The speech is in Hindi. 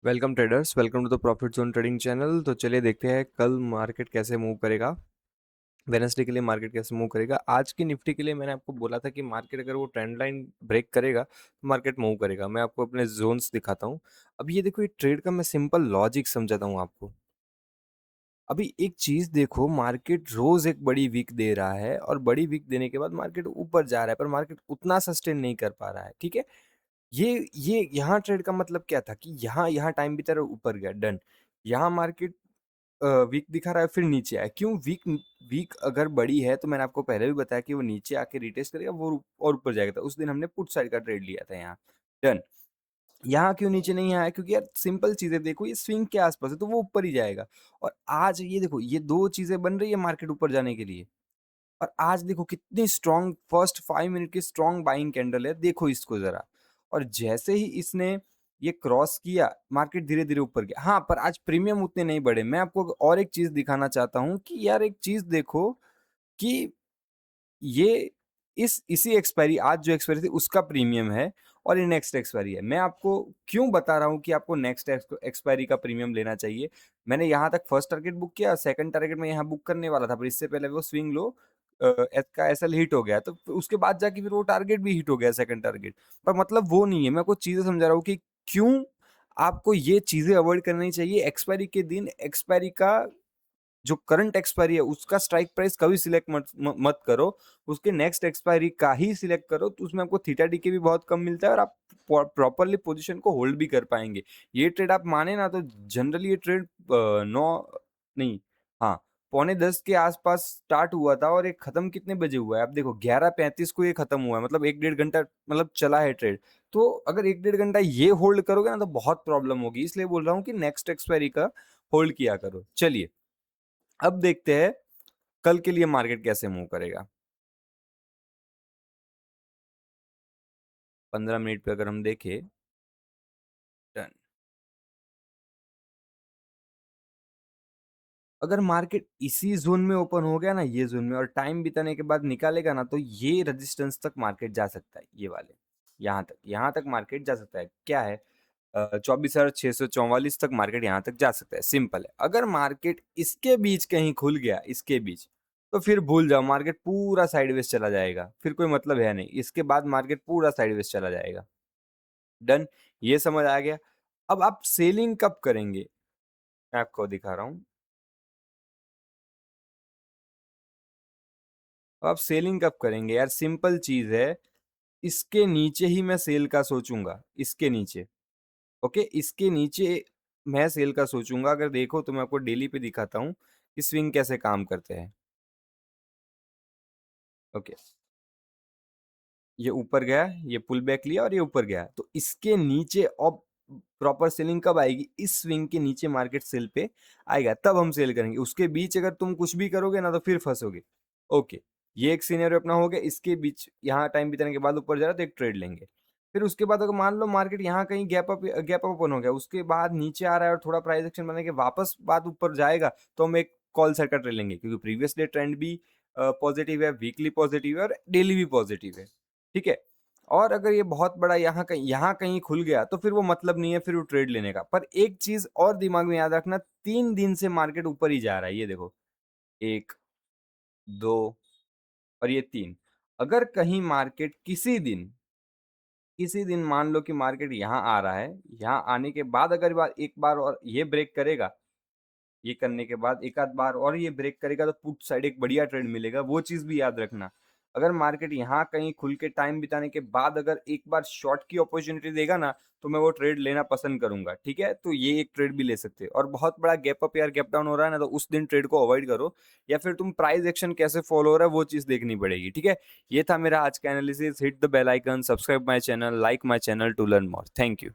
Welcome traders, welcome to the profit zone trading channel. तो चलिए देखते हैं कल मार्केट कैसे मूव करेगा। वेडनेसडे के लिए मार्केट कैसे मूव करेगा। आज की निफ्टी के लिए मैंने आपको बोला था कि मार्केट अगर वो ट्रेंड लाइन ब्रेक करेगा तो मार्केट मूव करेगा। मैं आपको अपने जोन्स दिखाता हूँ। अब ये देखो, ये ट्रेड का मैं सिंपल लॉजिक समझाता हूँ आपको। अभी एक चीज देखो, मार्केट रोज एक बड़ी वीक दे रहा है और बड़ी वीक देने के बाद मार्केट ऊपर जा रहा है, पर मार्केट उतना सस्टेन नहीं कर पा रहा है। ठीक है, ये यहाँ ट्रेड का मतलब क्या था कि यहाँ यहाँ टाइम बीता रहा, ऊपर गया, डन। यहाँ मार्केट वीक दिखा रहा है, फिर नीचे आया। क्यों वीक? वीक अगर बड़ी है तो मैंने आपको पहले भी बताया कि वो नीचे आके रिटेस्ट करेगा, वो और ऊपर जाएगा। तो उस दिन हमने पुट साइड का ट्रेड लिया था यहाँ, डन। यहाँ क्यों नीचे नहीं आया? क्योंकि यार सिंपल चीजें देखो, ये स्विंग के आसपास है तो वो ऊपर ही जाएगा। और आज ये देखो, ये दो चीजें बन रही है मार्केट ऊपर जाने के लिए। और आज देखो कितनी स्ट्रॉन्ग फर्स्ट 5 मिनट की स्ट्रॉन्ग बाइंग कैंडल है, देखो इसको जरा। और जैसे ही इसने ये क्रॉस किया, मार्केट धीरे धीरे ऊपर गया। हाँ, पर आज प्रीमियम उतने नहीं बढ़े। मैं आपको और एक चीज दिखाना चाहता हूँ कि यार एक चीज देखो कि ये इसी एक्सपायरी, आज जो एक्सपायरी थी उसका प्रीमियम है और ये नेक्स्ट एक्सपायरी है। मैं आपको क्यों बता रहा हूँ कि आपको नेक्स्ट एक्सपायरी का प्रीमियम लेना चाहिए। मैंने यहाँ तक फर्स्ट टारगेट बुक किया, सेकंड टारगेट में यहाँ बुक करने वाला था, पर इससे पहले वो स्विंग लो का एसएल हिट हो गया, तो उसके बाद जाके फिर वो टारगेट भी हिट हो गया, सेकंड टारगेट। पर मतलब वो नहीं है, मैं आपको चीजें समझा रहा हूँ कि क्यों आपको ये चीजें अवॉइड करनी चाहिए। एक्सपायरी के दिन एक्सपायरी का जो करंट एक्सपायरी है उसका स्ट्राइक प्राइस कभी सिलेक्ट मत करो। उसके नेक्स्ट एक्सपायरी का ही सिलेक्ट करो, तो उसमें आपको थीटा डी के भी बहुत कम मिलता है और आप प्रॉपरली पोजीशन को होल्ड भी कर पाएंगे। ये ट्रेड आप माने ना, तो जनरली ये ट्रेड 9 नहीं, हाँ, पौने 10 के आसपास स्टार्ट हुआ था और ये खत्म कितने बजे हुआ है? आप देखो 11:35 को ये खत्म हुआ है, मतलब 1 डेढ़ घंटा मतलब चला है ट्रेड। तो अगर 1 डेढ़ घंटा ये होल्ड करोगे ना तो बहुत प्रॉब्लम होगी, इसलिए बोल रहा हूँ कि नेक्स्ट एक्सपायरी का होल्ड किया करो। चलिए, अब देखते हैं कल के लिए मार्केट कैसे मूव करेगा। 15 मिनट पे अगर हम देखें, डन। अगर मार्केट इसी जोन में ओपन हो गया ना, ये जोन में, और टाइम बिताने के बाद निकालेगा ना, तो ये रेजिस्टेंस तक मार्केट जा सकता है, ये वाले यहाँ तक मार्केट जा सकता है। क्या है? 24,644 तक मार्केट यहाँ तक जा सकता है, सिंपल है। अगर मार्केट इसके बीच कहीं खुल गया, इसके बीच, तो फिर भूल जाओ, मार्केट पूरा साइडवेज चला जाएगा, फिर कोई मतलब है नहीं। इसके बाद मार्केट पूरा साइडवेज चला जाएगा, डन। ये समझ आ गया। अब आप सेलिंग कब करेंगे, मैं आपको दिखा रहा हूँ। अब आप सेलिंग कब करेंगे यार? सिंपल चीज है, इसके नीचे ही मैं सेल का सोचूंगा, इसके नीचे। ओके, इसके नीचे मैं सेल का सोचूंगा। अगर देखो तो मैं आपको डेली पे दिखाता हूँ कि स्विंग कैसे काम करते हैं। ओके, ये ऊपर गया, ये पुल बैक लिया और ये ऊपर गया, तो इसके नीचे अब प्रॉपर सेलिंग कब आएगी? इस स्विंग के नीचे मार्केट सेल पे आएगा, तब हम सेल करेंगे। उसके बीच अगर तुम कुछ भी करोगे ना तो फिर फंसोगे। ओके, ये एक सिनेरियो अपना हो गया। इसके बीच यहाँ टाइम बिताने के बाद ऊपर जा रहा है तो एक ट्रेड लेंगे। फिर उसके बाद अगर मान लो मार्केट यहाँ कहीं गैप अप ओपन हो गया, उसके बाद नीचे आ रहा है और थोड़ा प्राइस एक्शन बने के वापस बाद ऊपर जाएगा, तो हम एक कॉल सेट का ट्रेड लेंगे, क्योंकि प्रीवियस डे ट्रेंड भी पॉजिटिव है, वीकली पॉजिटिव है और डेली भी पॉजिटिव है। ठीक है, और अगर ये बहुत बड़ा यहाँ कहीं खुल गया तो फिर वो मतलब नहीं है फिर वो ट्रेड लेने का। पर एक चीज और दिमाग में याद रखना, 3 दिन से मार्केट ऊपर ही जा रहा है, ये देखो, एक, दो, और ये तीन। अगर कहीं मार्केट किसी दिन मान लो कि मार्केट यहाँ आ रहा है, यहाँ आने के बाद अगर एक बार और ये ब्रेक करेगा, ये करने के बाद एक आध बार और ये ब्रेक करेगा, तो पुट साइड एक बढ़िया ट्रेड मिलेगा। वो चीज भी याद रखना। अगर मार्केट यहाँ कहीं खुल के टाइम बिताने के बाद अगर एक बार शॉर्ट की अपॉर्चुनिटी देगा ना, तो मैं वो ट्रेड लेना पसंद करूंगा। ठीक है, तो ये एक ट्रेड भी ले सकते हैं। और बहुत बड़ा गैप अप या गैप डाउन हो रहा है ना, तो उस दिन ट्रेड को अवॉइड करो, या फिर तुम प्राइस एक्शन कैसे फॉलो हो रहा है वो चीज देखनी पड़ेगी। ठीक है, ये था मेरा आज का analysis. Hit the bell icon, subscribe my channel, like my channel to learn more. Thank you.